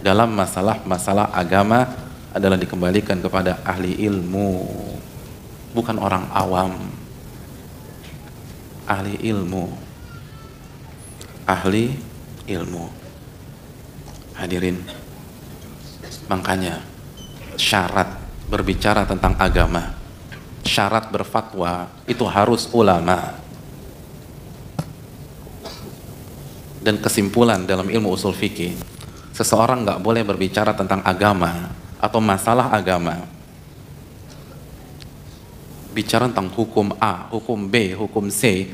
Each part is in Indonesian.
dalam masalah-masalah agama adalah dikembalikan kepada ahli ilmu, bukan orang awam. Ahli ilmu. Ahli ilmu. Hadirin, makanya syarat berbicara tentang agama, syarat berfatwa itu harus ulama. Dan kesimpulan dalam ilmu usul fikih, seseorang nggak boleh berbicara tentang agama atau masalah agama, bicara tentang hukum A, hukum B, hukum C,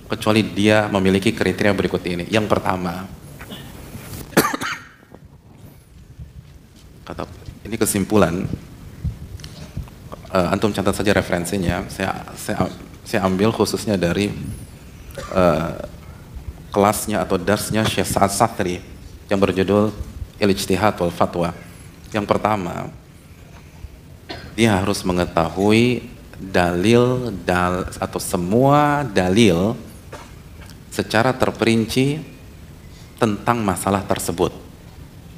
kecuali dia memiliki kriteria berikut ini. Yang pertama, kata ini kesimpulan, antum catat saja referensinya. Saya ambil khususnya dari kelasnya atau darsnya Syekh Sa'ad Sathri yang berjudul Al-Ijtihad wal Fatwa. Yang pertama, dia harus mengetahui dalil atau semua dalil secara terperinci tentang masalah tersebut.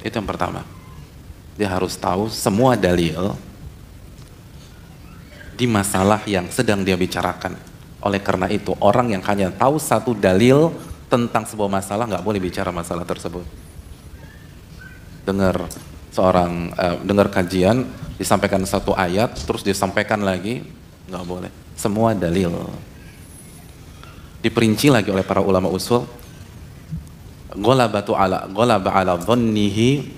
Itu yang pertama. Dia harus tahu semua dalil di masalah yang sedang dia bicarakan. Oleh karena itu, orang yang hanya tahu satu dalil tentang sebuah masalah nggak boleh bicara masalah tersebut. Dengar kajian, disampaikan satu ayat, terus disampaikan lagi, nggak boleh. Semua dalil diperinci lagi oleh para ulama usul. Ghalaba ala dhannihi.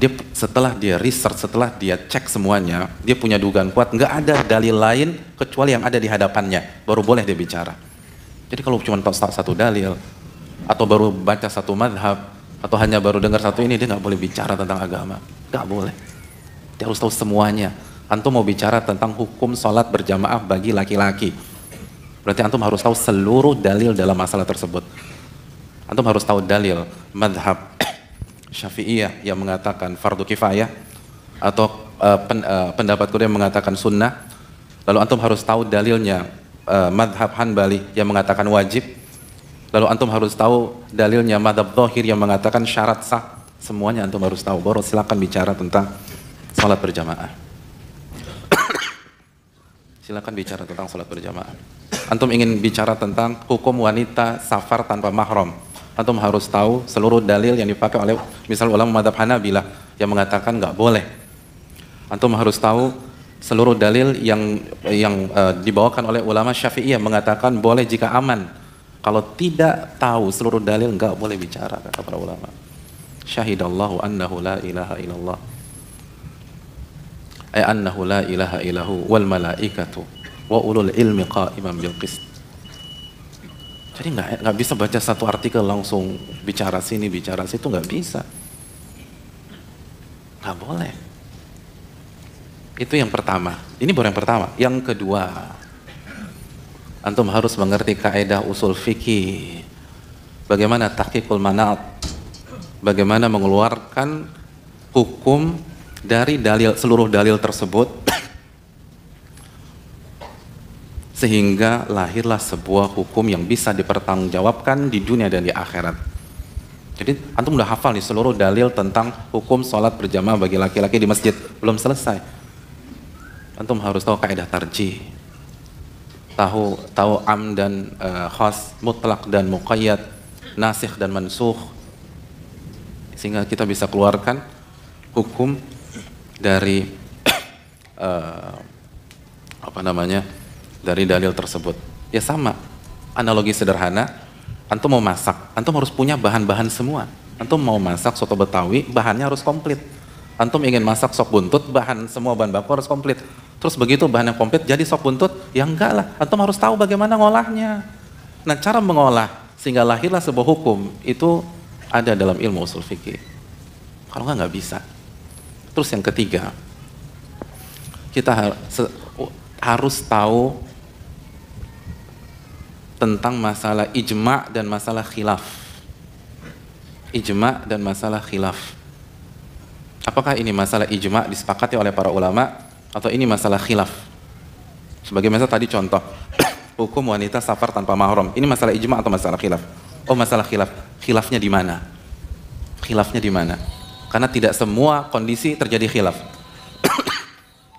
Dia setelah dia research, setelah dia cek semuanya, dia punya dugaan kuat, nggak ada dalil lain kecuali yang ada di hadapannya, baru boleh dia bicara. Jadi kalau cuma tahu satu dalil, atau baru baca satu madhab, atau hanya baru dengar satu ini, dia nggak boleh bicara tentang agama. Nggak boleh. Dia harus tahu semuanya. Antum mau bicara tentang hukum sholat berjamaah bagi laki-laki, berarti antum harus tahu seluruh dalil dalam masalah tersebut. Antum harus tahu dalil madhab Syafi'iyah yang mengatakan fardu kifayah, atau pendapat kedua yang mengatakan sunnah. Lalu antum harus tahu dalilnya madhab Hanbali yang mengatakan wajib. Lalu antum harus tahu dalilnya madhab Zahir yang mengatakan syarat sah. Semuanya antum harus tahu, baru silakan bicara tentang salat berjamaah. Silakan bicara tentang salat berjamaah. Antum ingin bicara tentang hukum wanita safar tanpa mahram, antum harus tahu seluruh dalil yang dipakai oleh misal ulama madhab Hanabilah yang mengatakan nggak boleh. Antum harus tahu seluruh dalil yang dibawakan oleh ulama Syafi'iyah mengatakan boleh jika aman. Kalau tidak tahu seluruh dalil, nggak boleh bicara, kata para ulama. Syahidallahu annahu la ilaha illallah, ay annahu la ilaha illahu wal malaikatu wa ulul ilmi qa'iman bil qist. Jadi nggak bisa baca satu artikel langsung bicara sini bicara situ, nggak bisa, nggak boleh. Itu yang pertama. Ini baru yang pertama. Yang kedua, antum harus mengerti kaidah usul fikih. Bagaimana tahqiqul manat, bagaimana mengeluarkan hukum dari dalil, seluruh dalil tersebut, sehingga lahirlah sebuah hukum yang bisa dipertanggungjawabkan di dunia dan di akhirat. Jadi antum udah hafal nih seluruh dalil tentang hukum sholat berjamaah bagi laki-laki di masjid, belum selesai. Antum harus tahu kaidah tarjih, tahu am dan khas, mutlak dan muqayyad, nasikh dan mansukh, sehingga kita bisa keluarkan hukum dari dari dalil tersebut. Ya sama, analogi sederhana, antum mau masak, antum harus punya bahan-bahan semua. Antum mau masak soto Betawi, bahannya harus komplit. Antum ingin masak sop buntut, semua bahan baku harus komplit. Terus begitu bahan yang komplit jadi sop buntut, ya enggak lah. Antum harus tahu bagaimana ngolahnya. Nah, cara mengolah sehingga lahirlah sebuah hukum itu ada dalam ilmu usul fikih. Kalau nggak bisa. Terus yang ketiga, kita harus tahu tentang masalah ijma' dan masalah khilaf. Ijma' dan masalah khilaf. Apakah ini masalah ijma' disepakati oleh para ulama atau ini masalah khilaf? Sebagai misal tadi contoh, hukum wanita safar tanpa mahram. Ini masalah ijma' atau masalah khilaf? Oh, masalah khilaf. Khilafnya di mana? Khilafnya di mana? Karena tidak semua kondisi terjadi khilaf.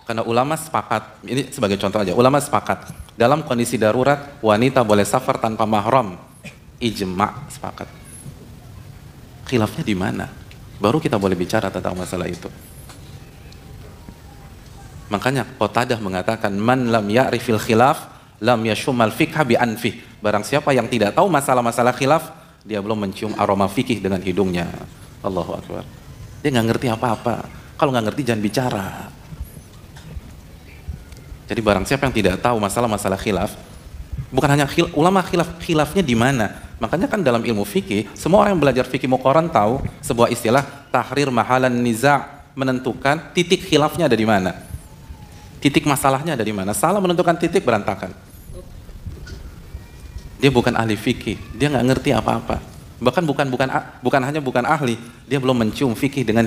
Karena ulama sepakat, ini sebagai contoh aja, ulama sepakat dalam kondisi darurat wanita boleh safar tanpa mahram, ijma sepakat. Khilafnya di mana? Baru kita boleh bicara tentang masalah itu. Makanya Qatadah mengatakan man lam ya'rifil khilaf lam yashummal fikha bi anfih. Barang siapa yang tidak tahu masalah-masalah khilaf, dia belum mencium aroma fikih dengan hidungnya. Allahu Akbar. Dia nggak ngerti apa-apa. Kalau nggak ngerti jangan bicara. Jadi barang siapa yang tidak tahu masalah-masalah khilaf, bukan hanya ulama khilafnya di mana. Makanya kan dalam ilmu fikih, semua orang yang belajar fikih muqaran tahu sebuah istilah tahrir mahalan niza', menentukan titik khilafnya ada di mana. Titik masalahnya ada di mana. Salah menentukan titik berantakan. Dia bukan ahli fikih, dia nggak ngerti apa-apa. Bahkan bukan hanya ahli, dia belum mencium fikih dengan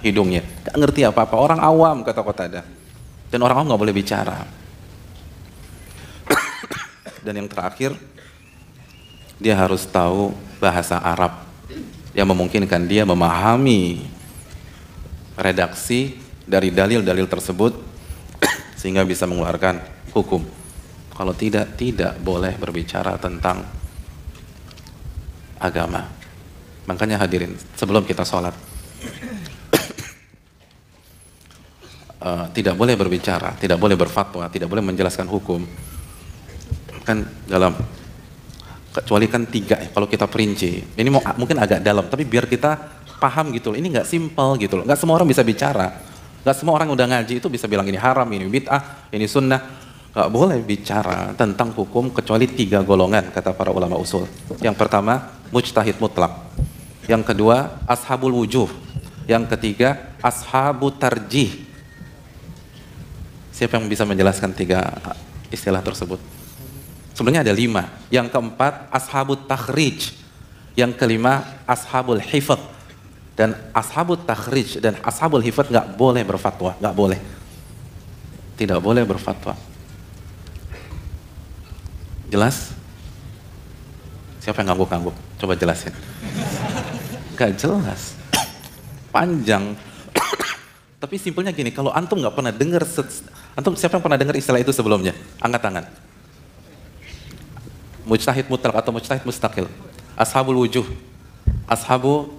hidungnya. Nggak ngerti apa-apa. Orang awam kata Qatadah. Dan orang awam nggak boleh bicara. Dan yang terakhir, dia harus tahu bahasa Arab yang memungkinkan dia memahami redaksi dari dalil-dalil tersebut sehingga bisa mengeluarkan hukum. Kalau tidak boleh berbicara tentang agama. Makanya hadirin, sebelum kita sholat, tidak boleh berbicara, tidak boleh berfatwa, tidak boleh menjelaskan hukum. Kan dalam, kecuali kan 3, kalau kita perinci. Ini mungkin agak dalam, tapi biar kita paham gitu loh. Ini nggak simpel gitu loh. Nggak semua orang bisa bicara. Nggak semua orang udah ngaji itu bisa bilang ini haram, ini bid'ah, ini sunnah. Nggak boleh bicara tentang hukum kecuali 3 golongan kata para ulama usul. Yang pertama, mujtahid mutlak. Yang kedua, ashabul wujuh. Yang ketiga, ashabu tarjih. Siapa yang bisa menjelaskan 3 istilah tersebut? Sebenarnya ada 5. Yang keempat, ashabut takhrij. Yang kelima, ashabul hifadz. Dan ashabut takhrij dan ashabul hifadz nggak boleh berfatwa, nggak boleh. Tidak boleh berfatwa. Jelas? Siapa yang ngangguk-ngangguk? Coba jelasin. Gak jelas. Panjang. Tapi simpelnya gini, kalau antum nggak pernah dengar, antum siapa yang pernah dengar istilah itu sebelumnya? Angkat tangan. Mujtahid mutlak atau mujtahid mustaqil, ashabul wujuh, ashabu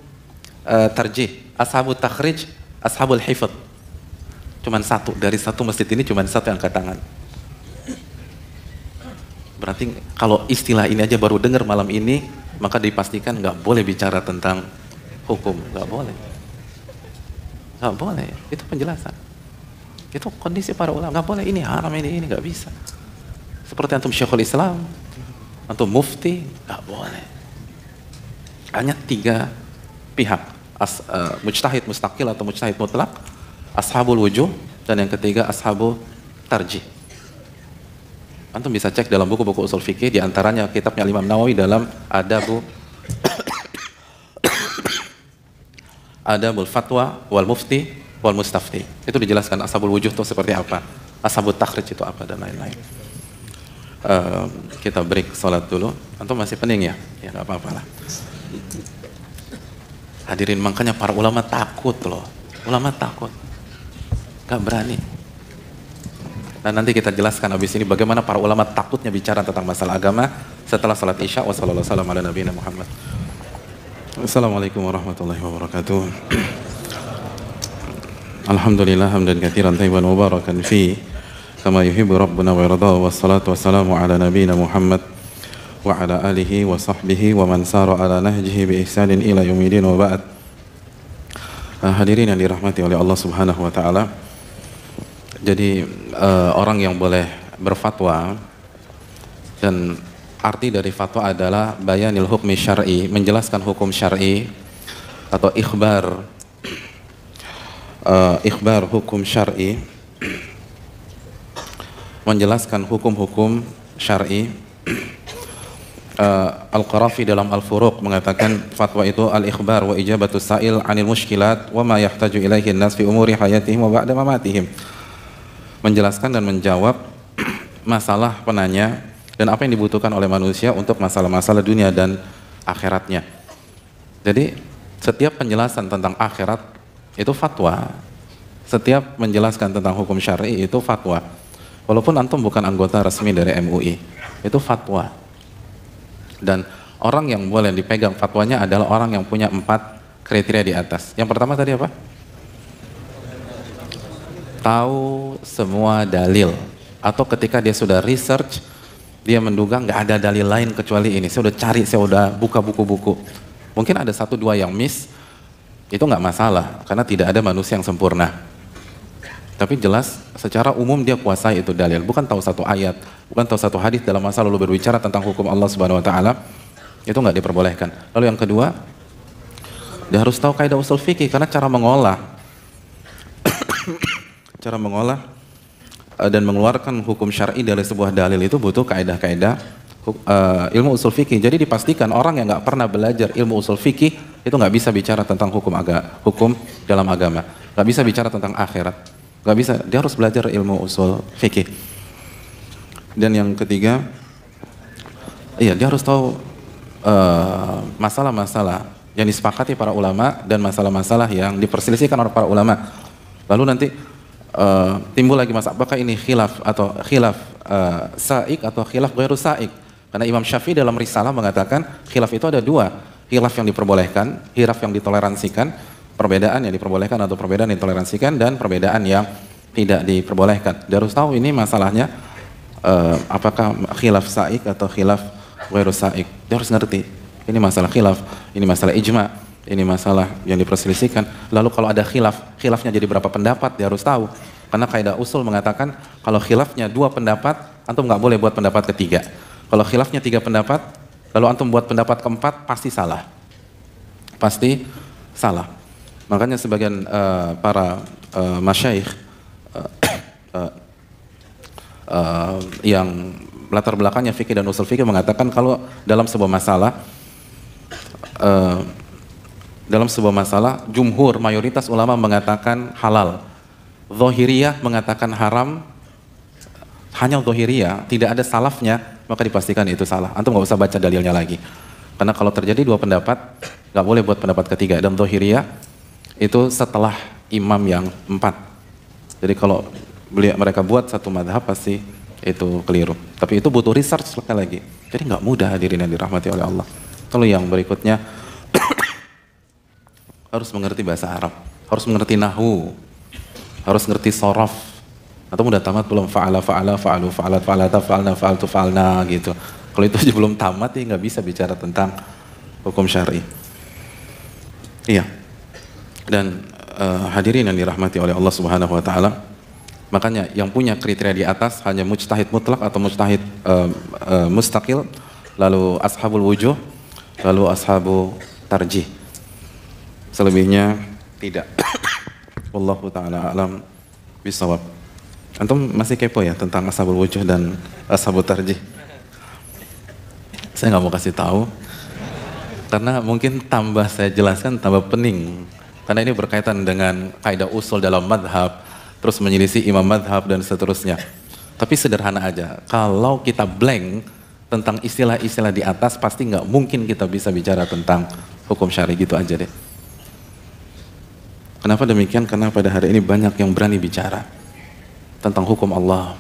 tarjih, ashabu takhrij, ashabul hifadz. Cuman 1 dari 1 masjid ini, cuman 1 yang angkat tangan. Berarti kalau istilah ini aja baru dengar malam ini, maka dipastikan nggak boleh bicara tentang hukum, nggak boleh. Nggak boleh, itu penjelasan. Itu kondisi para ulama, nggak boleh ini haram, ini nggak bisa. Seperti antum Syekhul Islam, antum mufti, nggak boleh. Hanya 3 pihak, mujtahid mustaqil atau mujtahid mutlak, ashabul wujuh, dan yang ketiga ashabu tarjih. Antum bisa cek dalam buku-buku usul fikih, diantaranya kitabnya Imam Nawawi dalam Adabul Fatwa wal Mufti wal Mustafti. Itu dijelaskan ashabul wujuh itu seperti apa, ashabul takhrij itu apa, dan lain-lain. Kita break sholat dulu. Antum masih pening ya? Ya nggak apa-apa lah. Hadirin, makanya para ulama takut loh. Ulama takut, nggak berani. Dan nanti kita jelaskan habis ini bagaimana para ulama takutnya bicara tentang masalah agama setelah salat isya. Wassalamualaikum warahmatullahi wabarakatuh. Assalamualaikum warahmatullahi wabarakatuh. Alhamdulillah hamdan katsiran thayyiban mubarakan fi kama yuhibbu rabbuna wa yarda, wassalatu wassalamu ala nabiyyina Muhammad wa ala alihi wa sahbihi wa man sara ala nahjihi bi ihsanin ila yaumil wa ba'd. Hadirin yang dirahmati oleh Allah Subhanahu wa taala. Jadi orang yang boleh berfatwa, dan arti dari fatwa adalah bayanil hukmi syar'i, menjelaskan hukum syar'i, atau ikhbar hukum syar'i, menjelaskan hukum-hukum syar'i. Al-Qarafi dalam Al-Furuq mengatakan fatwa itu al-ikhbar wa ijabatus sa'il 'anil mushkilat wa ma yahtaju ilaihi an-nas fi umuri hayatihim wa ba'da mamatihim. Menjelaskan dan menjawab masalah penanya dan apa yang dibutuhkan oleh manusia untuk masalah-masalah dunia dan akhiratnya. Jadi Setiap penjelasan tentang akhirat itu fatwa. Setiap menjelaskan tentang hukum syar'i itu fatwa. Walaupun antum bukan anggota resmi dari MUI, itu fatwa. Dan orang yang boleh dipegang fatwanya adalah orang yang punya 4 kriteria di atas. Yang pertama tadi apa? Tahu semua dalil. Atau ketika dia sudah research, dia menduga nggak ada dalil lain kecuali ini. Saya udah cari, saya udah buka buku-buku. Mungkin ada 1-2 yang miss, itu nggak masalah, karena tidak ada manusia yang sempurna. Tapi jelas, secara umum dia kuasai itu dalil. Bukan tahu 1 ayat, bukan tahu 1 hadis dalam masa lalu berbicara tentang hukum Allah Subhanahu Wa Taala, itu nggak diperbolehkan. Lalu yang kedua, dia harus tahu kaidah usul fikih, karena cara mengolah dan mengeluarkan hukum syar'i dari sebuah dalil itu butuh kaidah-kaidah ilmu usul fikih. Jadi dipastikan orang yang nggak pernah belajar ilmu usul fikih itu nggak bisa bicara tentang hukum dalam agama, nggak bisa bicara tentang akhirat, nggak bisa. Dia harus belajar ilmu usul fikih. Dan yang ketiga, dia harus tahu masalah-masalah yang disepakati para ulama dan masalah-masalah yang diperselisihkan oleh para ulama. Lalu nanti timbul lagi masalah, apakah ini khilaf sa'ik atau khilaf ghairu sa'ik. Karena Imam Syafi'i dalam risalah mengatakan khilaf itu ada 2, khilaf yang diperbolehkan, khilaf yang ditoleransikan, perbedaan yang diperbolehkan atau perbedaan yang ditoleransikan, dan perbedaan yang tidak diperbolehkan. Dia harus tahu ini masalahnya apakah khilaf sa'ik atau khilaf ghairu sa'ik. Dia harus ngerti ini masalah khilaf, ini masalah ijma', ini masalah yang diperselisihkan. Lalu kalau ada khilafnya jadi berapa pendapat, dia harus tahu. Karena kaidah usul mengatakan kalau khilafnya 2 pendapat, antum nggak boleh buat pendapat ketiga. Kalau khilafnya 3 pendapat, lalu antum buat pendapat keempat, pasti salah. Pasti salah. Makanya sebagian para masyayikh yang latar belakangnya fikih dan usul fikih mengatakan kalau dalam sebuah masalah, jumhur, mayoritas ulama mengatakan halal. Zahiriyah mengatakan haram, hanya zahiriyah, tidak ada salafnya, maka dipastikan itu salah. Antum nggak usah baca dalilnya lagi. Karena kalau terjadi 2 pendapat, nggak boleh buat pendapat ketiga. Dan zahiriyah itu setelah imam yang 4. Jadi kalau mereka buat 1 madhab pasti itu keliru. Tapi itu butuh research sekali lagi. Jadi nggak mudah, hadirin yang dirahmati oleh Allah. Lalu yang berikutnya, harus mengerti bahasa Arab, harus mengerti nahwu, harus ngerti sorof. Atau udah tamat belum? Fa'ala, fa'alu, fa'alat, fa'alata, fa'alna, fa'altu, fa'alna gitu. Kalau itu aja belum tamat, ya nggak bisa bicara tentang hukum syar'i. Iya. Dan hadirin yang dirahmati oleh Allah Subhanahu Wa Taala, makanya yang punya kriteria di atas hanya mujtahid mutlak atau mujtahid mustaqil, lalu ashabul wujuh, lalu ashabu tarjih. Selebihnya tidak. Wallahu ta'ala alam bisawab. Antum masih kepo ya tentang ashabul wujuh dan ashabut tarjih? Saya nggak mau kasih tahu karena mungkin tambah saya jelaskan tambah pening, karena ini berkaitan dengan kaidah usul dalam madhab, terus menyelisih imam madhab dan seterusnya. Tapi sederhana aja, kalau kita blank tentang istilah-istilah di atas, pasti nggak mungkin kita bisa bicara tentang hukum syar'i. Gitu aja deh. Kenapa demikian? Karena pada hari ini banyak yang berani bicara tentang hukum Allah,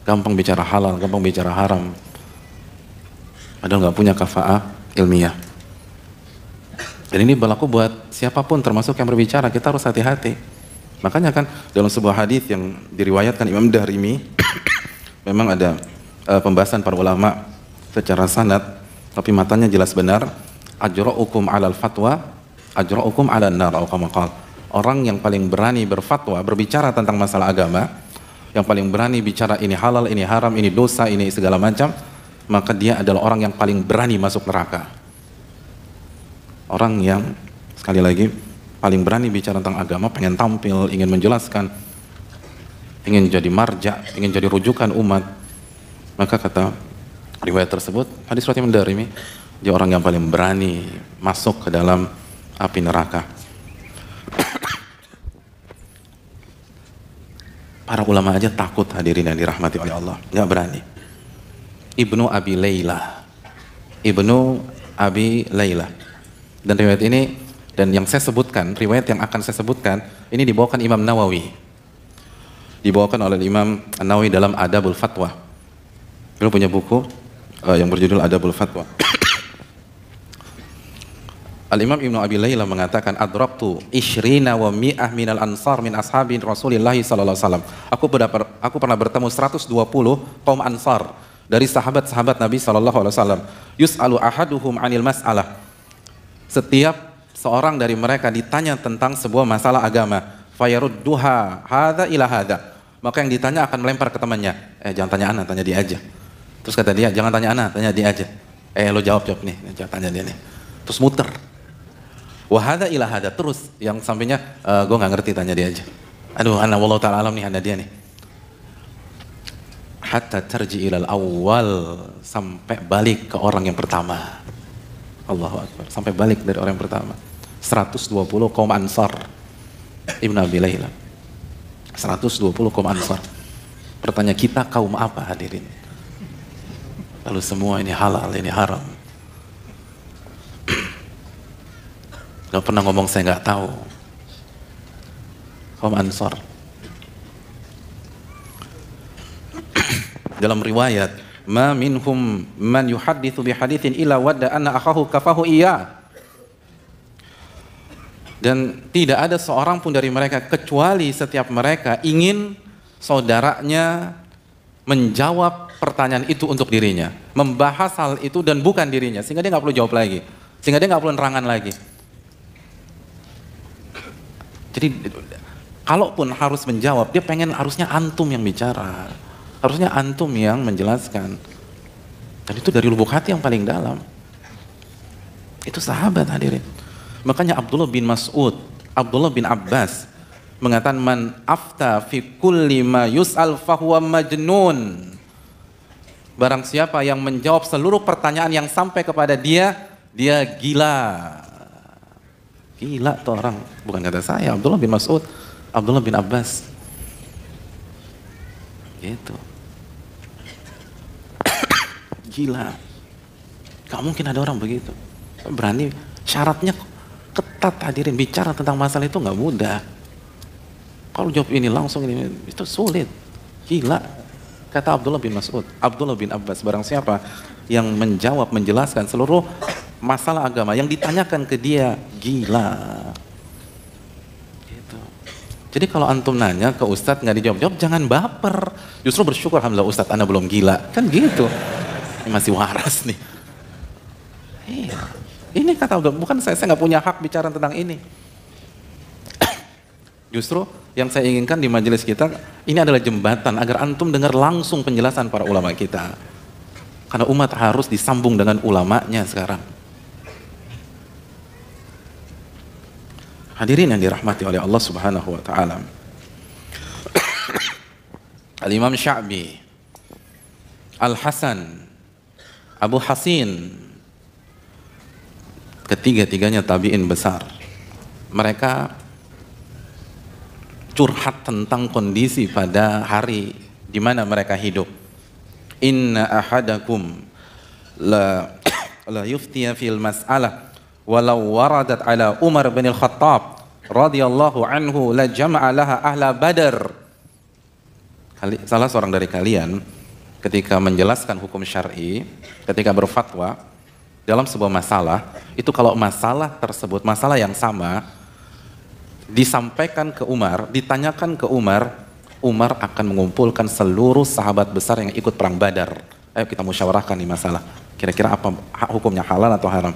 gampang bicara halal, gampang bicara haram, padahal nggak punya kafa'ah ilmiah. Dan ini berlaku buat siapapun, termasuk yang berbicara. Kita harus hati-hati. Makanya kan dalam sebuah hadis yang diriwayatkan Imam Darimi, memang ada pembahasan para ulama secara sanad, tapi matanya jelas benar. Ajra'ukum 'alal fatwa, ajra'ukum 'alan nar, atau kama qala. Orang yang paling berani berfatwa, berbicara tentang masalah agama, yang paling berani bicara ini halal, ini haram, ini dosa, ini segala macam, maka dia adalah orang yang paling berani masuk neraka. Orang yang, sekali lagi, paling berani bicara tentang agama, pengen tampil, ingin menjelaskan, ingin jadi marja, ingin jadi rujukan umat, maka kata riwayat tersebut, hadis riwayat Imam Darimi, dia orang yang paling berani masuk ke dalam api neraka. Para ulama aja takut, hadirin yang dirahmati oleh Allah, nggak berani. Ibnu Abi Layla, dan riwayat ini Dan yang saya sebutkan, riwayat yang akan saya sebutkan, ini dibawakan Imam Nawawi. Dibawakan oleh Imam Nawawi dalam Adabul Fatwa. Beliau punya buku yang berjudul Adabul Fatwa. Al-Imam Ibnu Abi Layla mengatakan, adraktu ishrina wa mi'ah minal ansar min ashabin Rasulillahi sallallahu alaihi wasallam. Aku pernah bertemu 120 kaum ansar dari sahabat-sahabat Nabi sallallahu alaihi wasallam. Yus'alu ahaduhum 'anil mas'alah. Setiap seorang dari mereka ditanya tentang sebuah masalah agama, fayarudduha hadza ila hadza. Maka yang ditanya akan melempar ke temannya, jangan tanya ana, tanya dia aja. Terus kata dia, jangan tanya ana, tanya dia aja. Lo jawab nih, jangan tanya dia nih. Terus muter. Wa hadza ila hadza, terus yang sampingnya, gue nggak ngerti, tanya dia aja. Aduh, ana wallahu ta'ala alam nih, ana dia nih. Hatta tarji ilal awal, sampai balik ke orang yang pertama. Allahu Akbar, sampai balik dari orang yang pertama. 120 kaum ansar. Ibnu Abi Layla. 120 kaum ansar. Pertanyaan kita kaum apa hadirin? Lalu semua ini halal, ini haram. Gak pernah ngomong saya gak tahu. Kaum ansar. Dalam riwayat, ma minhum man yuhadditsu bi haditsin illa wadda anna akhahu kafahu iya. Dan tidak ada seorang pun dari mereka kecuali setiap mereka ingin saudaranya menjawab pertanyaan itu untuk dirinya, membahas hal itu dan bukan dirinya, sehingga dia nggak perlu jawab lagi, sehingga dia nggak perlu nerangan lagi. Jadi kalaupun harus menjawab, dia pengen harusnya antum yang bicara. Harusnya antum yang menjelaskan. Dan itu dari lubuk hati yang paling dalam. Itu sahabat hadirin. Makanya Abdullah bin Mas'ud, Abdullah bin Abbas mengatakan, man afta fi kulli ma yus'al fahuwa majnun. Barang siapa yang menjawab seluruh pertanyaan yang sampai kepada dia, dia gila. Gila tuh orang. Bukan kata saya, Abdullah bin Mas'ud, Abdullah bin Abbas. Gitu. Gila. Gak mungkin ada orang begitu. Berani, syaratnya ketat hadirin. Bicara tentang masalah itu gak mudah. Kalau jawab ini langsung ini, itu sulit. Gila. Kata Abdullah bin Mas'ud, Abdullah bin Abbas, barang siapa yang menjawab, menjelaskan seluruh masalah agama yang ditanyakan ke dia, gila. Gitu. Jadi kalau antum nanya ke ustadz nggak dijawab-jawab, jangan baper. Justru bersyukur, alhamdulillah ustadz anda belum gila. Kan gitu. Ini masih waras nih. Iya. Ini kata Abdullah, bukan saya nggak punya hak bicara tentang ini. Justru yang saya inginkan di majelis kita, ini adalah jembatan agar antum dengar langsung penjelasan para ulama kita. Karena umat harus disambung dengan ulamanya sekarang. Hadirin yang dirahmati oleh Allah Subhanahu wa taala. Al-Imam Sya'bi, Al-Hasan, Abu Hasin, ketiga-tiganya tabi'in besar. Mereka curhat tentang kondisi pada hari di mana mereka hidup. Inna ahadakum la yuftiya fil mas'alah walau waradat ala Umar bin al-Khattab radhiyallahu anhu la jama'a laha ahla Badar. Salah seorang dari kalian ketika menjelaskan hukum syar'i, ketika berfatwa dalam sebuah masalah, itu kalau masalah tersebut, masalah yang sama disampaikan ke Umar, ditanyakan ke Umar, Umar akan mengumpulkan seluruh sahabat besar yang ikut perang Badar. Ayo kita musyawarahkan nih masalah. Kira-kira apa hukumnya, halal atau haram?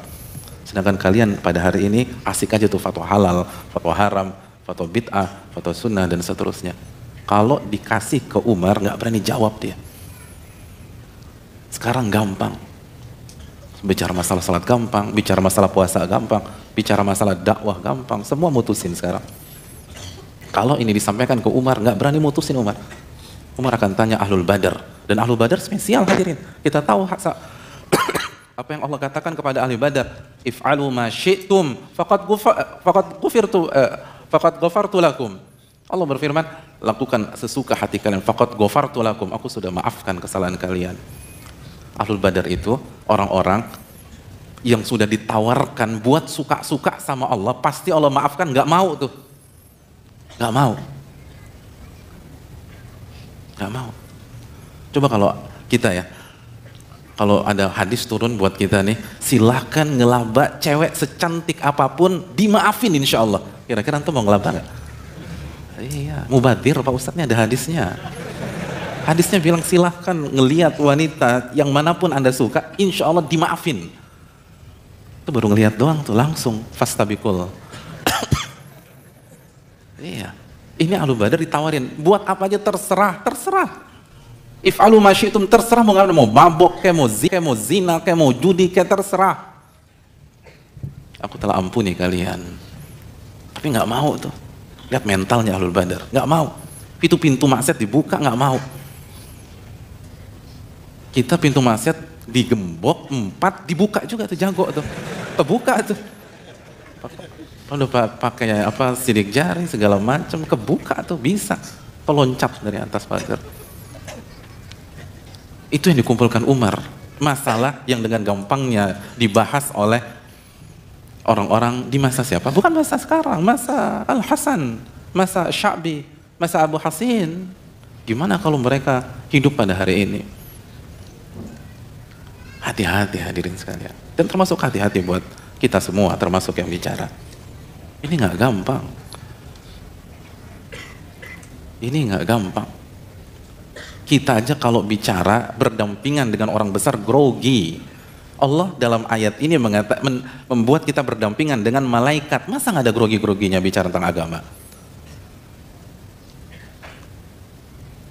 Sedangkan kalian pada hari ini asik aja tuh fatwa halal, fatwa haram, fatwa bid'ah, fatwa sunnah dan seterusnya. Kalau dikasih ke Umar nggak berani jawab dia. Sekarang gampang. Bicara masalah salat gampang, bicara masalah puasa gampang, bicara masalah dakwah gampang, semua mutusin sekarang. Kalau ini disampaikan ke Umar, nggak berani mutusin Umar. Umar akan tanya Ahlul Badar, dan Ahlul Badar spesial hadirin. Kita tahu apa yang Allah katakan kepada Ahli Badar, if'alu ma syi'tum faqad ghafartu lakum. Allah berfirman, lakukan sesuka hati kalian, faqad ghafartu lakum, aku sudah maafkan kesalahan kalian. Ahlul Badar itu orang-orang yang sudah ditawarkan buat suka-suka sama Allah, pasti Allah maafkan, nggak mau tuh. Nggak mau. Nggak mau. Coba kalau kita ya, kalau ada hadis turun buat kita nih, silahkan ngelaba cewek secantik apapun, dimaafin insya Allah. Kira-kira antum mau ngelaba nggak? Iya, mubadir Pak Ustadznya ada hadisnya. Hadisnya bilang silahkan ngelihat wanita yang manapun anda suka, insya Allah dimaafin. Itu baru ngelihat doang tuh langsung fastabikul. Iya, ini Ahlul Badar ditawarin, buat apa aja terserah, terserah. If'alu ma syi'tum, terserah mau mabok, kayak mau zina, kayak mau judi, kayak terserah. Aku telah ampuni kalian. Tapi nggak mau tuh. Lihat mentalnya Ahlul Badar, nggak mau. Pintu maksiat dibuka, nggak mau. Kita pintu maksiat digembok 4, dibuka juga tuh, jago tuh. Kebuka tuh. Udah pakai apa sidik jari segala macam, kebuka tuh bisa. Peloncat dari atas pagar. Itu yang dikumpulkan Umar. Masalah yang dengan gampangnya dibahas oleh orang-orang di masa siapa? Bukan masa sekarang, masa Al-Hasan, masa Sya'bi, masa Abu Hasin. Gimana kalau mereka hidup pada hari ini? Hati-hati hadirin sekalian. Dan termasuk hati-hati buat kita semua, termasuk yang bicara. Ini nggak gampang. Ini nggak gampang. Kita aja kalau bicara berdampingan dengan orang besar grogi. Allah dalam ayat ini membuat kita berdampingan dengan malaikat. Masa nggak ada grogi-groginya bicara tentang agama?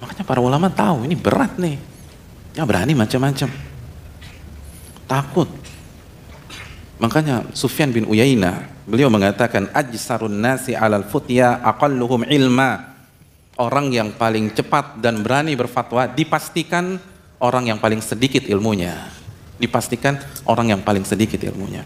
Makanya para ulama tahu ini berat nih. Ya berani macam-macam. Takut. Makanya Sufyan bin Uyainah, beliau mengatakan ajsarun nasi 'alal futya aqalluhum ilma. Orang yang paling cepat dan berani berfatwa dipastikan orang yang paling sedikit ilmunya. Dipastikan orang yang paling sedikit ilmunya.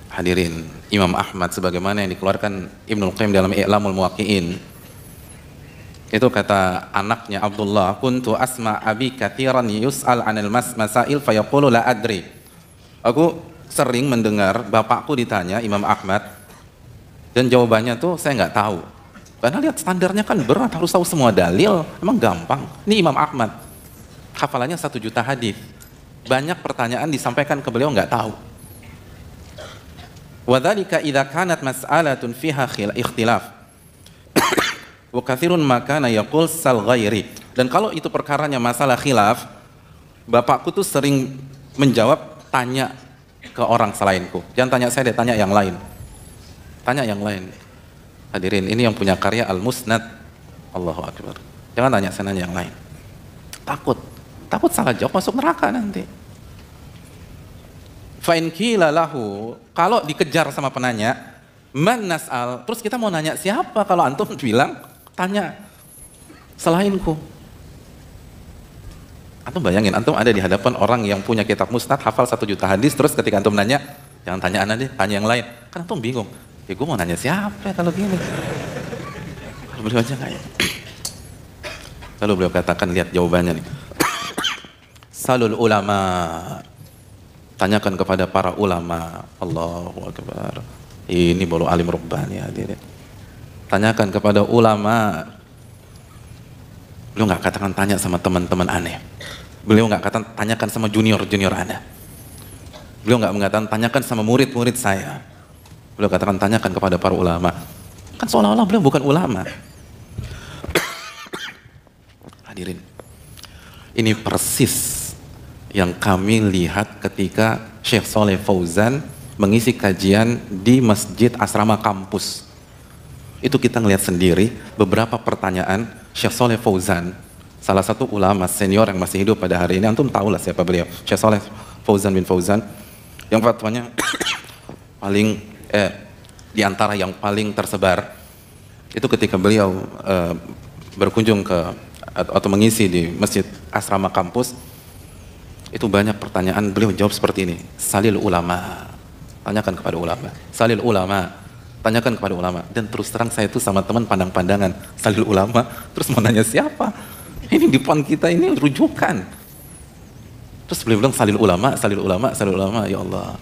Hadirin, Imam Ahmad sebagaimana yang dikeluarkan Ibnul Qayyim dalam I'lamul Muwaqqi'in, itu kata anaknya Abdullah, kuntu asma abi katsiran yus'al 'anil masail fayaqulu la adri. Aku sering mendengar bapakku ditanya, Imam Ahmad, dan jawabannya tuh saya nggak tahu. Karena lihat standarnya kan berat, harus tahu semua dalil, emang gampang. Ini Imam Ahmad, hafalannya 1 juta hadis. Banyak pertanyaan disampaikan ke beliau nggak tahu. Wa dzalika idza kanat mas'alatun fiha ikhtilaf. Wa katsirun ma kana yaqul sal ghairi. Dan kalau itu perkaranya masalah khilaf, bapakku tuh sering menjawab, tanya ke orang selainku. Jangan tanya saya deh, tanya yang lain. Tanya yang lain. Hadirin, ini yang punya karya Al-Musnad. Allahu Akbar. Jangan tanya saya, nanya yang lain. Takut. Takut salah jawab masuk neraka nanti. Fa'in qila lahu, kalau dikejar sama penanya, man nas'al, terus kita mau nanya siapa kalau antum bilang, tanya selainku. Antum bayangin, antum ada di hadapan orang yang punya kitab musnad, hafal 1 juta hadis, terus ketika antum nanya, jangan tanya anak deh, tanya yang lain. Kan antum bingung, ya gue mau nanya siapa ya kalau gini. Kalau beliau aja nggak ya. Lalu beliau katakan, lihat jawabannya nih. Salul ulama, tanyakan kepada para ulama. Allahu Akbar. Ini baru alim rubbani hadirin. Tanyakan kepada ulama. Beliau nggak katakan tanya sama teman-teman aneh. Beliau nggak katakan tanyakan sama junior-junior Anda. Beliau nggak mengatakan tanyakan sama murid-murid saya. Beliau katakan tanyakan kepada para ulama. Kan seolah-olah beliau bukan ulama. Hadirin, ini persis yang kami lihat ketika Syekh Shalih Fauzan mengisi kajian di Masjid Asrama Kampus. Itu kita ngelihat sendiri beberapa pertanyaan Syekh Shalih Fauzan, salah satu ulama senior yang masih hidup pada hari ini. Antum tahulah siapa beliau, Syekh Shalih Fauzan bin Fauzan, yang fatwanya paling di antara yang paling tersebar itu ketika beliau berkunjung ke atau mengisi di Masjid Asrama Kampus. Itu banyak pertanyaan, beliau jawab seperti ini, salil ulama, tanyakan kepada ulama, salil ulama, tanyakan kepada ulama. Dan terus terang saya itu sama teman pandang-pandangan, salil ulama, terus mau nanya siapa? Ini di depan kita ini rujukan. Terus beliau bilang salil ulama, salil ulama, salil ulama, ya Allah.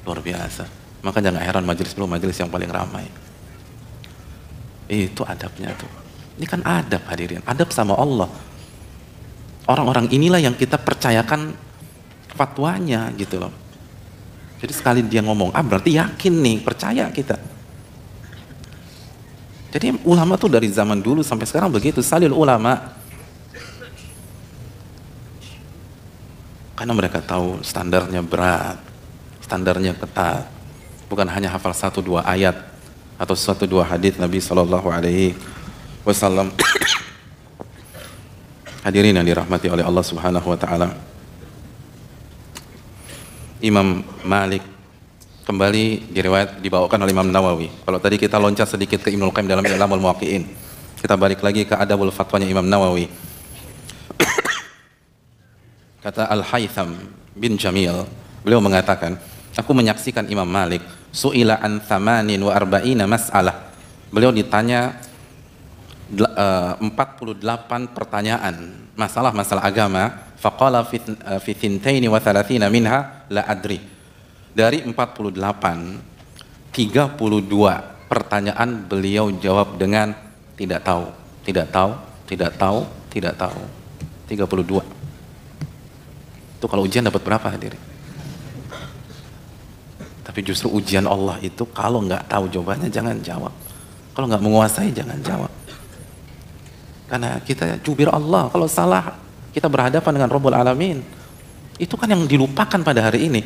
Luar biasa. Maka jangan heran majelis beliau majelis yang paling ramai. Itu adabnya tuh. Ini kan adab hadirin, adab sama Allah. Orang-orang inilah yang kita percayakan fatwanya gitu loh. Jadi sekali dia ngomong A berarti yakin nih, percaya kita. Jadi ulama tuh dari zaman dulu sampai sekarang begitu, salil ulama. Karena mereka tahu standarnya berat, standarnya ketat. Bukan hanya hafal 1-2 ayat atau 1-2 hadis Nabi SAW. Hadirin yang dirahmati oleh Allah Subhanahu wa taala. Imam Malik kembali dibawakan oleh Imam Nawawi. Kalau tadi kita loncat sedikit ke Ibnul Qayyim dalam I'lamul Muwaqqi'in, kita balik lagi ke adabul fatwanya Imam Nawawi. Kata Al-Haytham bin Jamil, beliau mengatakan, aku menyaksikan Imam Malik su'ila an 48 mas'alah. Beliau ditanya 48 pertanyaan masalah-masalah agama. Faqala fi thintaini wa thalathina minha la adri. Dari 48, 32 pertanyaan beliau jawab dengan tidak tahu, tidak tahu, tidak tahu, tidak tahu. 32. Itu kalau ujian dapat berapa hadirin? Tapi justru ujian Allah itu kalau nggak tahu jawabannya jangan jawab. Kalau nggak menguasai jangan jawab. Karena kita jubir Allah, kalau salah kita berhadapan dengan Rabbul Alamin. Itu kan yang dilupakan pada hari ini.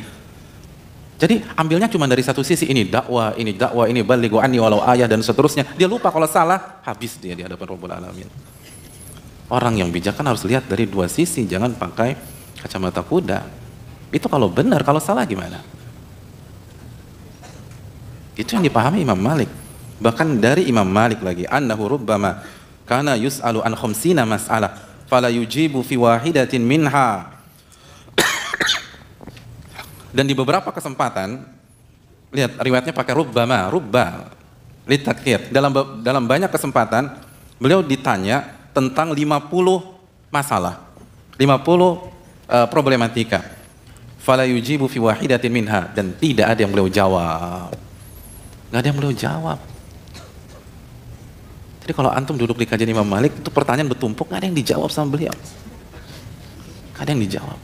Jadi ambilnya cuma dari satu sisi, ini dakwah, ini balighu anni walau ayah dan seterusnya. Dia lupa kalau salah, habis dia di hadapan Rabbul Alamin. Orang yang bijak kan harus lihat dari dua sisi, jangan pakai kacamata kuda. Itu kalau benar, kalau salah gimana? Itu yang dipahami Imam Malik. Bahkan dari Imam Malik lagi, annahu rubbama kana yus'alu an khamsina mas'alah fala yujibu fi wahidatin minha. Dan di beberapa kesempatan, lihat riwayatnya pakai rubbama, rubba litakthir. Dalam banyak kesempatan beliau ditanya tentang 50 masalah, 50 problematika. Fala yujibu fi wahidatin minha, dan tidak ada yang beliau jawab. Nggak ada yang beliau jawab. Jadi kalau antum duduk di kajian Imam Malik, itu pertanyaan bertumpuk, nggak ada yang dijawab sama beliau. Nggak ada yang dijawab.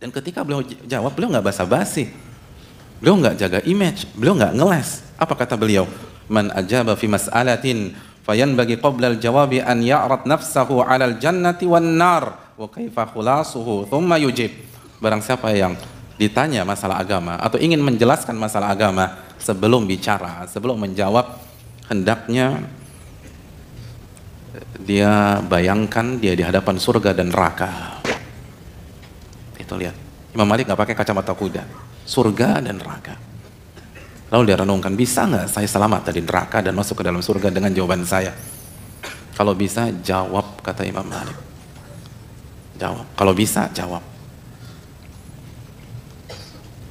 Dan ketika beliau jawab, beliau nggak basa-basi. Beliau nggak jaga image, beliau nggak ngeles. Apa kata beliau? Man ajaba fi mas'alatin fayanbaghi qabla al-jawabi an ya'rad nafsahu 'ala al-jannati wan-nar wa kaifa khulasuhu thumma yujib. Barang siapa yang ditanya masalah agama atau ingin menjelaskan masalah agama, sebelum bicara, sebelum menjawab, hendaknya dia bayangkan dia di hadapan surga dan neraka. Itu lihat, Imam Malik nggak pakai kacamata kuda, surga dan neraka. Lalu dia renungkan, bisa nggak saya selamat dari neraka dan masuk ke dalam surga dengan jawaban saya? Kalau bisa, jawab, kata Imam Malik. Jawab, kalau bisa, jawab.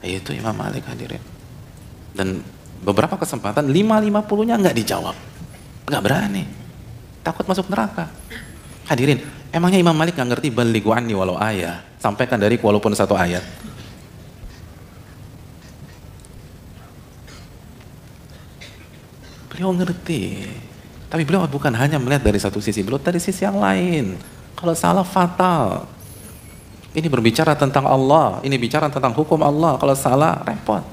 Itu Imam Malik hadirin. Dan beberapa kesempatan 50-nya nggak dijawab, nggak berani, takut masuk neraka. Hadirin, emangnya Imam Malik nggak ngerti balighu anni walau ayah, sampaikan dariku walaupun 1 ayat? Beliau ngerti, tapi beliau bukan hanya melihat dari satu sisi, beliau dari sisi yang lain. Kalau salah fatal. Ini berbicara tentang Allah, ini bicara tentang hukum Allah. Kalau salah, repot.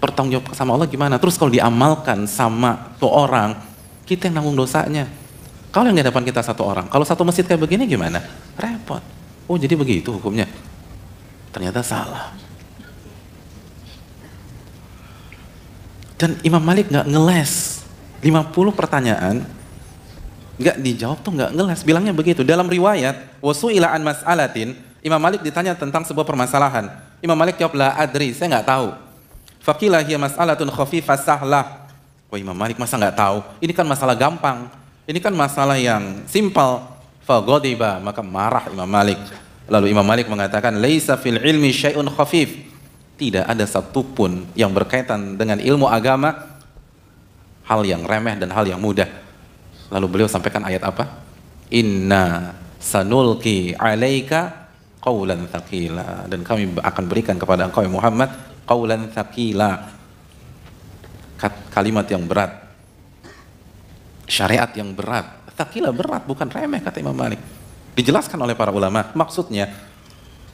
Bertanggung jawab sama Allah gimana? Terus kalau diamalkan sama tuh orang, kita yang nanggung dosanya. Kalau yang di hadapan kita 1 orang, kalau 1 masjid kayak begini gimana? Repot. Oh jadi begitu hukumnya? Ternyata salah. Dan Imam Malik nggak ngeles. 50 pertanyaan, nggak dijawab tuh nggak ngeles, bilangnya begitu. Dalam riwayat wasu'ila an mas'alatin, Imam Malik ditanya tentang sebuah permasalahan. Imam Malik jawab la adri, saya nggak tahu. Faqila hiya mas'alatun khafifah sahlah. Wah Imam Malik masa nggak tahu? Ini kan masalah gampang, ini kan masalah yang simpel. Faghadiba, maka marah Imam Malik. Lalu Imam Malik mengatakan, laisa fil ilmi syai'un khafif. Tidak ada satupun yang berkaitan dengan ilmu agama hal yang remeh dan hal yang mudah. Lalu beliau sampaikan ayat apa? Inna sanulqi alaika qawlan thaqila. Dan kami akan berikan kepada engkau Muhammad qawlan thaqila, kalimat yang berat, syariat yang berat. Thaqila berat, bukan remeh, kata Imam Malik. Dijelaskan oleh para ulama, maksudnya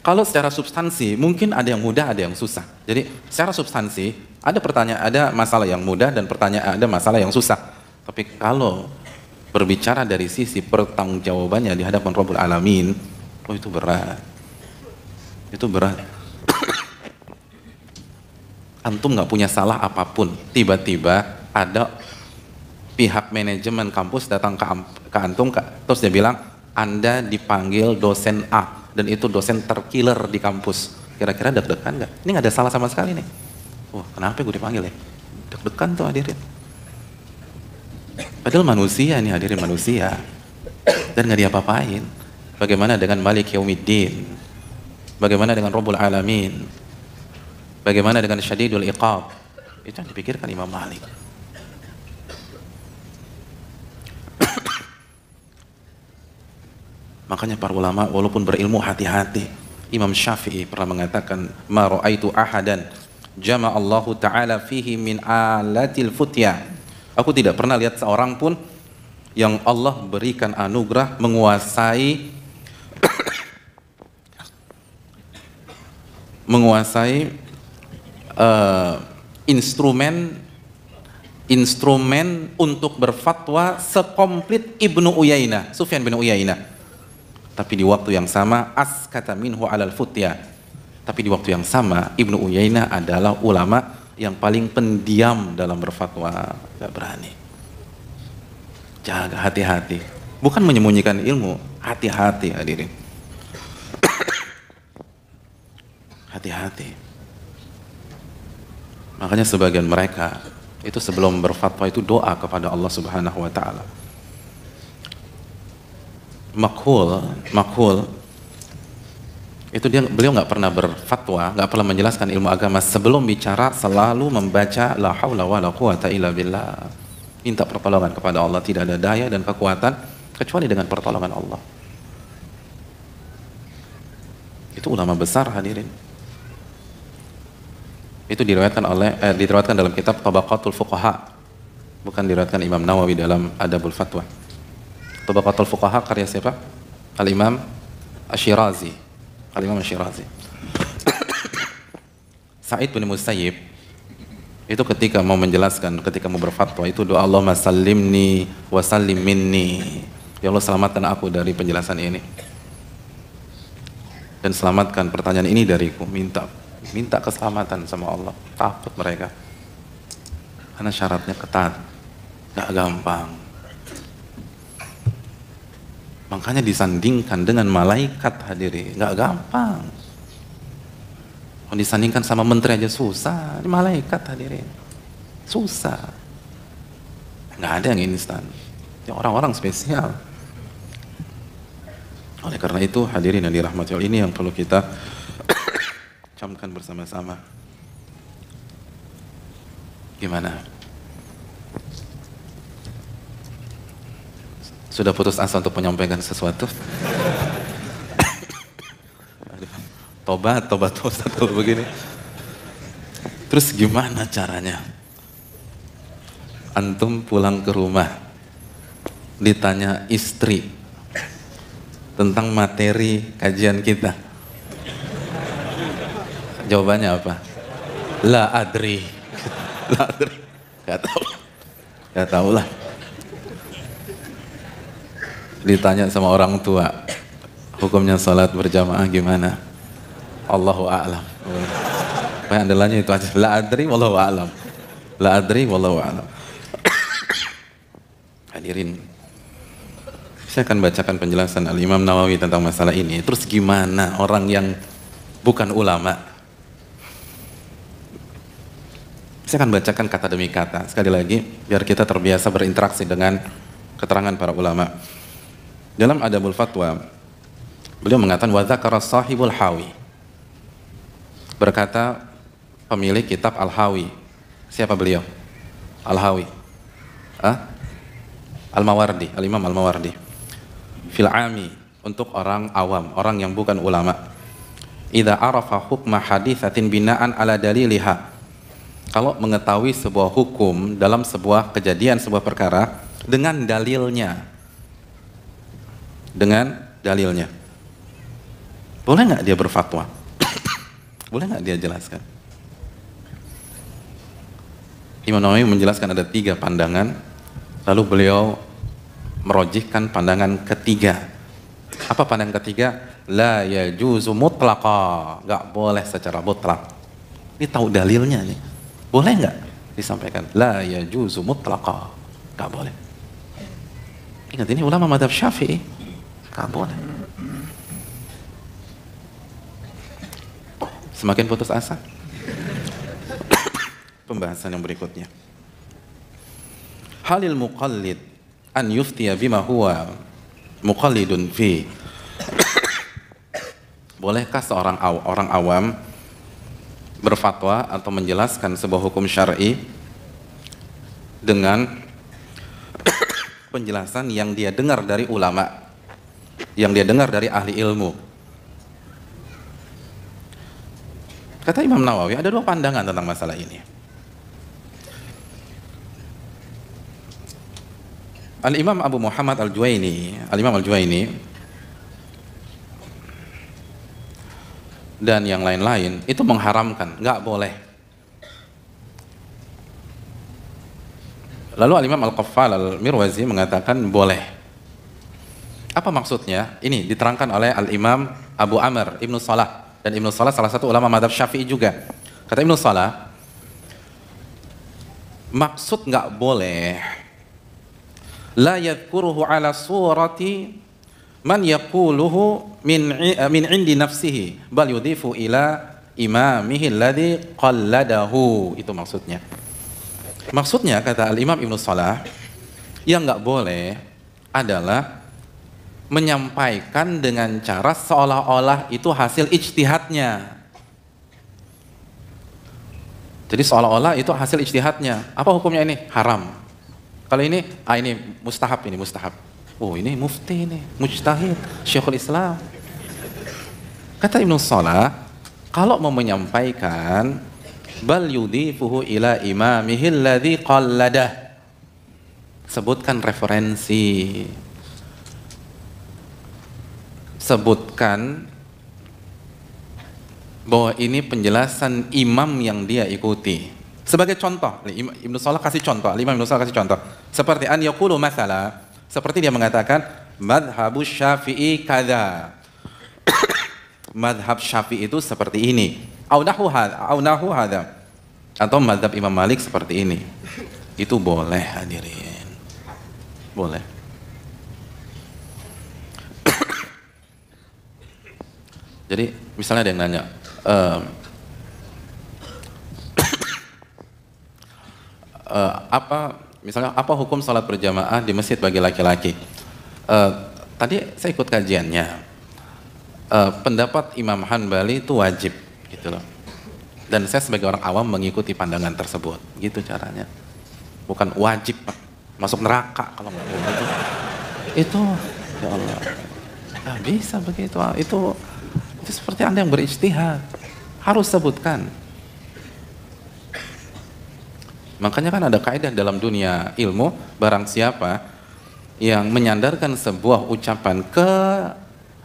kalau secara substansi mungkin ada yang mudah, ada yang susah. Jadi secara substansi ada pertanyaan, ada masalah yang mudah dan ada masalah yang susah. Tapi kalau berbicara dari sisi pertanggungjawabannya di hadapan Rabbul Alamin, oh itu berat. Itu berat. Antum nggak punya salah apapun, tiba-tiba ada pihak manajemen kampus datang ke antum, terus dia bilang, Anda dipanggil dosen A, dan itu dosen terkiller di kampus. Kira-kira deg-degan nggak? Ini nggak ada salah sama sekali nih. Wah, kenapa gue dipanggil ya? Deg-degan tuh hadirin. Padahal manusia nih hadirin, manusia. Dan nggak diapa-apain. Bagaimana dengan Malik Yaumiddin? Bagaimana dengan Rabbul Alamin? Bagaimana dengan Syadidul Iqab? Itu yang dipikirkan Imam Malik. Makanya para ulama walaupun berilmu hati-hati. Imam Syafi'i pernah mengatakan, ma ra'aitu ahadan jama'allahu ta'ala fihi min alatil futya. Aku tidak pernah lihat seorang pun yang Allah berikan anugerah menguasai instrumen untuk berfatwa sekomplit Ibnu Uyainah, Sufyan bin Uyainah. Tapi di waktu yang sama askata minhu alal futya. Tapi di waktu yang sama Ibnu Uyainah adalah ulama yang paling pendiam dalam berfatwa, gak berani. Jaga, hati-hati. Bukan menyembunyikan ilmu, hati-hati hadirin. Hati-hati. Makanya sebagian mereka itu sebelum berfatwa itu doa kepada Allah Subhanahu wa taala. Makhul itu beliau nggak pernah berfatwa, nggak pernah menjelaskan ilmu agama. Sebelum bicara selalu membaca la haula wala quwata illa billah, minta pertolongan kepada Allah. Tidak ada daya dan kekuatan kecuali dengan pertolongan Allah. Itu ulama besar hadirin. Itu diriwayatkan dalam kitab Tabaqatul Fuqaha, bukan diriwayatkan Imam Nawawi dalam Adabul Fatwa. Tabaqatul Fuqaha karya siapa? Al-Imam Asy-Syirazi. Al-Imam Asy-Syirazi. Sa'id bin Musayyib itu ketika mau menjelaskan, ketika mau berfatwa itu doa, Allahumma sallimni wa sallim minni. Ya Allah, selamatkan aku dari penjelasan ini. Dan selamatkan pertanyaan ini dariku. Minta keselamatan sama Allah. Takut mereka. Karena syaratnya ketat. Gak gampang. Makanya disandingkan dengan malaikat hadirin, nggak gampang. Kalau disandingkan sama menteri aja susah, ini malaikat hadirin, susah. Nggak ada yang instan, ya orang-orang spesial. Oleh karena itu hadirin yang dirahmati Allah, ini yang perlu kita camkan bersama-sama. Gimana? Sudah putus asa untuk menyampaikan sesuatu? Tobat satu begini. Terus gimana caranya? Antum pulang ke rumah, ditanya istri tentang materi kajian kita. Jawabannya apa? La adri. La adri. Gak tahu lah. Ditanya sama orang tua, hukumnya salat berjamaah gimana? Allahu a'lam. Andalannya itu aja. La adri wallahu a'lam. La adri wallahu a'lam. Hadirin, saya akan bacakan penjelasan Al-Imam Nawawi tentang masalah ini. Terus gimana orang yang bukan ulama? Saya akan bacakan kata demi kata sekali lagi biar kita terbiasa berinteraksi dengan keterangan para ulama. Dalam Adabul Fatwa, Beliau mengatakan wa dzakara sahibul hawi. Berkata pemilik kitab Al-Hawi. Siapa beliau? Al-Hawi. Al-Mawardi, Al-Imam Al-Mawardi. Fil ami, untuk orang awam, orang yang bukan ulama. Idza arafa hukma haditsatin binaan ala daliliha. Kalau mengetahui sebuah hukum dalam sebuah kejadian, sebuah perkara dengan dalilnya. Dengan dalilnya. Boleh nggak dia berfatwa? Boleh nggak dia jelaskan? Imam Nawawi menjelaskan ada 3 pandangan, lalu beliau merojihkan pandangan ketiga. Apa pandangan ketiga? La yajuzu mutlaqa, nggak boleh secara mutlak. Ini tahu dalilnya nih, boleh nggak disampaikan? La yajuzu mutlaqa, nggak boleh. Ingat ini ulama mazhab Syafi'i, nggak boleh. Semakin putus asa. Pembahasan yang berikutnya. Halil muqallid an yuftiya bima huwa muqallidun fi. Bolehkah seorang orang awam berfatwa atau menjelaskan sebuah hukum syar'i dengan penjelasan yang dia dengar dari ulama, yang dia dengar dari ahli ilmu? Kata Imam Nawawi ada 2 pandangan tentang masalah ini. Al-Imam Abu Muhammad Al-Juwaini, Al-Imam Al-Juwaini dan yang lain-lain itu mengharamkan, nggak boleh. Lalu Al-Imam Al-Qaffal Al-Mirwazi mengatakan boleh. Apa maksudnya? Ini diterangkan oleh Al-Imam Abu Amr Ibnu Salah, dan Ibnu Salah salah satu ulama mazhab Syafi'i juga. Kata Ibnu Salah, maksud nggak boleh la yadhkuruhu ala surati man yaquluhu min indi nafsihi bal yudhifu ila imamihi alladhi qalladahu. Itu maksudnya. Maksudnya kata Al-Imam Ibnu Salah, yang nggak boleh adalah menyampaikan dengan cara seolah-olah itu hasil ijtihadnya. Jadi seolah-olah itu hasil ijtihadnya. Apa hukumnya ini? Haram. Kalau ini, ini mustahab, ini mustahab. Oh ini mufti ini, mujtahid, Syekhul Islam. Kata Ibnu Salah, kalau mau menyampaikan, bal yudhifuhu ila imamihi alladhi qalladah. Sebutkan referensi. Sebutkan bahwa ini penjelasan imam yang dia ikuti. Sebagai contoh, Ibnu Salah kasih contoh, Imam Ibnu Salah kasih contoh. Seperti an yaqulu mathala, seperti dia mengatakan madhabu Syafi'i kada. Madhab Syafi'i itu seperti ini. Au nahu hadza. Atau madhab Imam Malik seperti ini. Itu boleh, hadirin. Boleh. Jadi misalnya ada yang nanya, apa hukum salat berjamaah di masjid bagi laki-laki? Tadi saya ikut kajiannya, pendapat Imam Hanbali itu wajib gitu loh, dan saya sebagai orang awam mengikuti pandangan tersebut, gitu caranya. Bukan wajib masuk neraka kalau nggak begitu. Itu ya Allah, nggak bisa begitu. Itu seperti Anda yang berijtihad, harus sebutkan. Makanya kan ada kaidah dalam dunia ilmu, barang siapa yang menyandarkan sebuah ucapan ke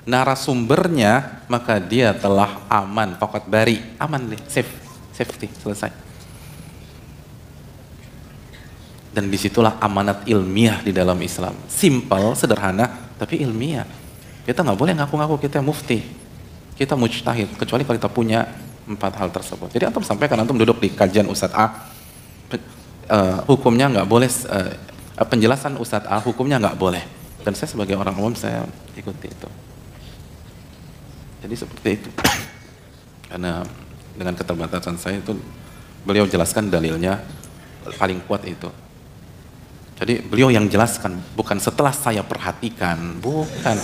narasumbernya, maka dia telah aman, faqat bari, aman deh, safety, selesai. Dan disitulah amanat ilmiah di dalam Islam. Simple, sederhana, tapi ilmiah. Kita nggak boleh ngaku-ngaku kita mufti, kita mujtahid, kecuali kalau kita punya 4 hal tersebut. Jadi antum sampaikan, antum duduk di kajian Ustadz A, hukumnya nggak boleh, penjelasan Ustadz A hukumnya nggak boleh, dan saya sebagai orang umum saya ikuti itu. Jadi seperti itu. Karena dengan keterbatasan saya itu, beliau jelaskan dalilnya paling kuat itu. Jadi beliau yang jelaskan, bukan setelah saya perhatikan, bukan.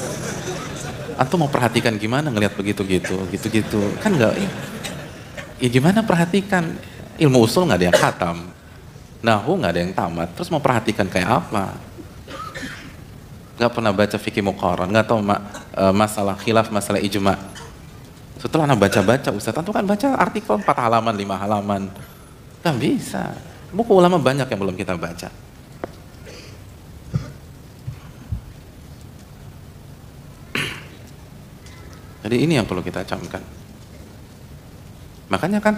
Antum mau perhatikan gimana ngelihat begitu-gitu, gitu-gitu. Kan nggak, ya gimana perhatikan? Ilmu usul nggak ada yang khatam, nahu nggak ada yang tamat, terus mau perhatikan kayak apa? Nggak pernah baca fikih muqarrar, nggak tahu masalah khilaf, masalah ijma. Setelah anak baca-baca, Ustaz, antum kan baca artikel 4 halaman, 5 halaman. Nggak bisa. Buku ulama banyak yang belum kita baca. Jadi ini yang perlu kita camkan. Makanya kan,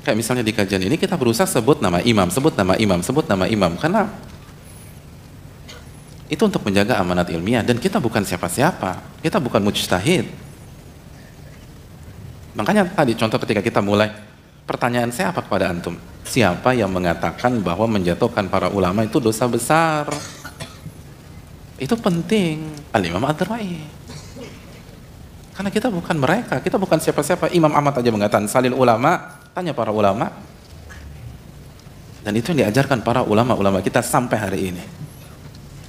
kayak misalnya di kajian ini kita berusaha sebut nama imam, sebut nama imam, sebut nama imam. Karena itu untuk menjaga amanat ilmiah. Dan kita bukan siapa-siapa. Kita bukan mujtahid. Makanya tadi contoh ketika kita mulai, pertanyaan saya apa kepada antum? Siapa yang mengatakan bahwa menjatuhkan para ulama itu dosa besar? Itu penting. Al-Imam Ad-Ra'i. Karena kita bukan mereka, kita bukan siapa-siapa. Imam Ahmad aja mengatakan salil ulama, tanya para ulama. Dan itu yang diajarkan para ulama-ulama kita sampai hari ini.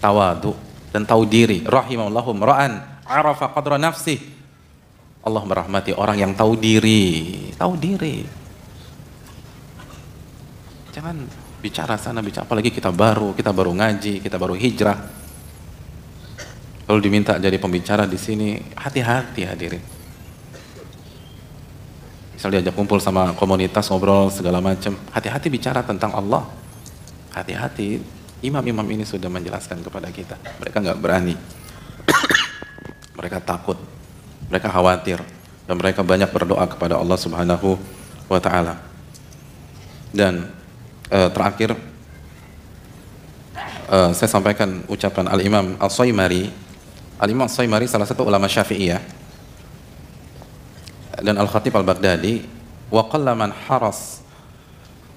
Tawadu dan tahu diri. Rahimahullahu mra'an arafa qadra nafsih. Allah merahmati orang yang tahu diri. Tahu diri. Jangan bicara sana, bicara apalagi kita baru ngaji, kita baru hijrah. Kalau diminta jadi pembicara di sini, hati-hati hadirin. Misal diajak kumpul sama komunitas, ngobrol segala macam, hati-hati bicara tentang Allah. Hati-hati. Imam-imam ini sudah menjelaskan kepada kita. Mereka nggak berani. Mereka takut. Mereka khawatir. Dan mereka banyak berdoa kepada Allah Subhanahu wa Ta'ala. Dan terakhir, saya sampaikan ucapan Al-Imam Al-Saymari. Al-Imam Al-Saymari salah satu ulama Syafi'iyah dan Al-Khatib Al-Baghdadi, wa qalla man haras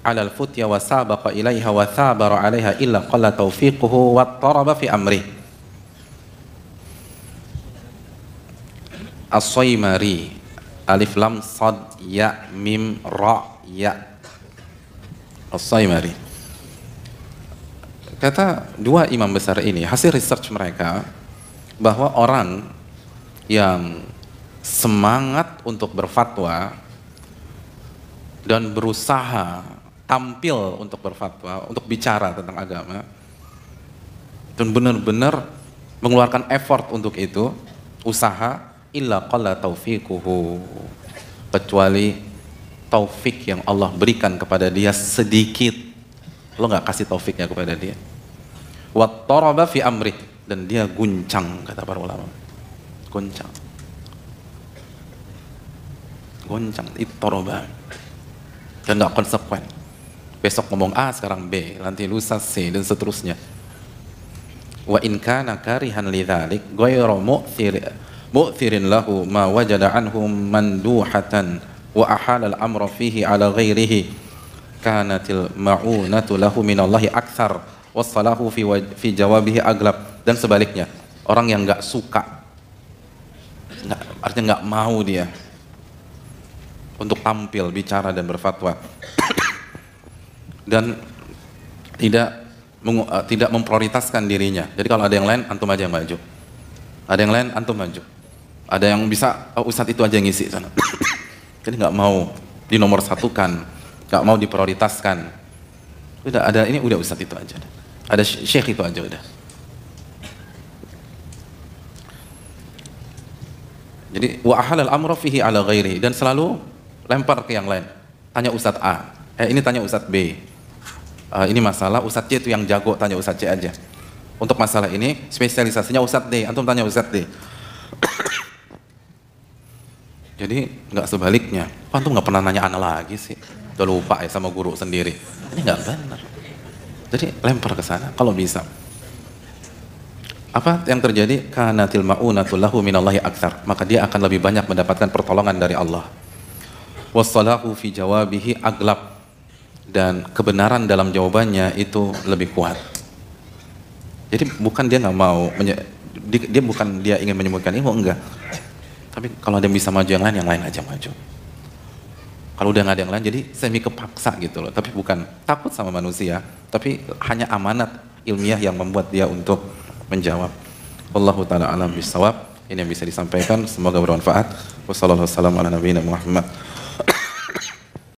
'ala al-futya wa sabaqa ilaiha wa thabara 'alaiha illa qalla tawfiquhu wa taraba fi amri. As-Saymari, alif lam sad ya mim ra ya. As-Saymari. Kata dua imam besar ini, hasil research mereka, bahwa orang yang semangat untuk berfatwa dan berusaha tampil untuk berfatwa, untuk bicara tentang agama, dan benar-benar mengeluarkan effort untuk itu, usaha, illa qalla taufiquhu, kecuali taufik yang Allah berikan kepada dia sedikit, lo nggak kasih taufiknya kepada dia. Wa taraba fi amrih, dan dia guncang, kata para ulama. Guncang. Goncang, itu toroba. Dan gak konsekuen. Besok ngomong A, sekarang B, nanti lusa C, dan seterusnya. Wa in kana karihan lidzalik ghayra mu'thirin lahu ma wajada anhum manduhatan wa ahala al-amra fihi ala ghairihi kanatil ma'unatu lahu minallahi akthar wassalahu fi jawabihi aglab. Dan sebaliknya, orang yang nggak suka, artinya nggak mau dia untuk tampil, bicara dan berfatwa, dan tidak memprioritaskan dirinya. Jadi kalau ada yang lain, antum aja yang maju. Ada yang lain, antum maju. Ada yang bisa, ustadz itu aja yang ngisi sana. Jadi nggak mau dinomor satukan, nggak mau diprioritaskan. Udah ada ini, udah ustadz itu aja. Ada syekh itu aja udah. Jadi wa ahalal amra fihi ala ghairi, dan selalu lempar ke yang lain. Tanya Ustadz A, ini tanya Ustadz B. Ini masalah Ustadz C itu yang jago, tanya Ustadz C aja. Untuk masalah ini spesialisasinya Ustadz D, antum tanya Ustadz D. Jadi nggak sebaliknya. Antum nggak pernah nanya ana lagi sih. Udah lupa ya sama guru sendiri. Ini nggak benar. Jadi lempar ke sana kalau bisa. Apa yang terjadi? Kanatil ma'unatul lahu minallahi aktsar, maka dia akan lebih banyak mendapatkan pertolongan dari Allah. Wassalahu fi jawabihi aglab, dan kebenaran dalam jawabannya itu lebih kuat. Jadi bukan dia nggak mau, dia bukan dia ingin menyembunyikan ilmu, enggak. Tapi kalau ada yang bisa maju yang lain aja maju. Kalau udah nggak ada yang lain, jadi semi kepaksa gitu loh. Tapi bukan takut sama manusia, tapi hanya amanat ilmiah yang membuat dia untuk menjawab. Wallahu ta'ala alam bisawab. Ini yang bisa disampaikan, semoga bermanfaat. Wassalamualaikum warahmatullahi wabarakatuh.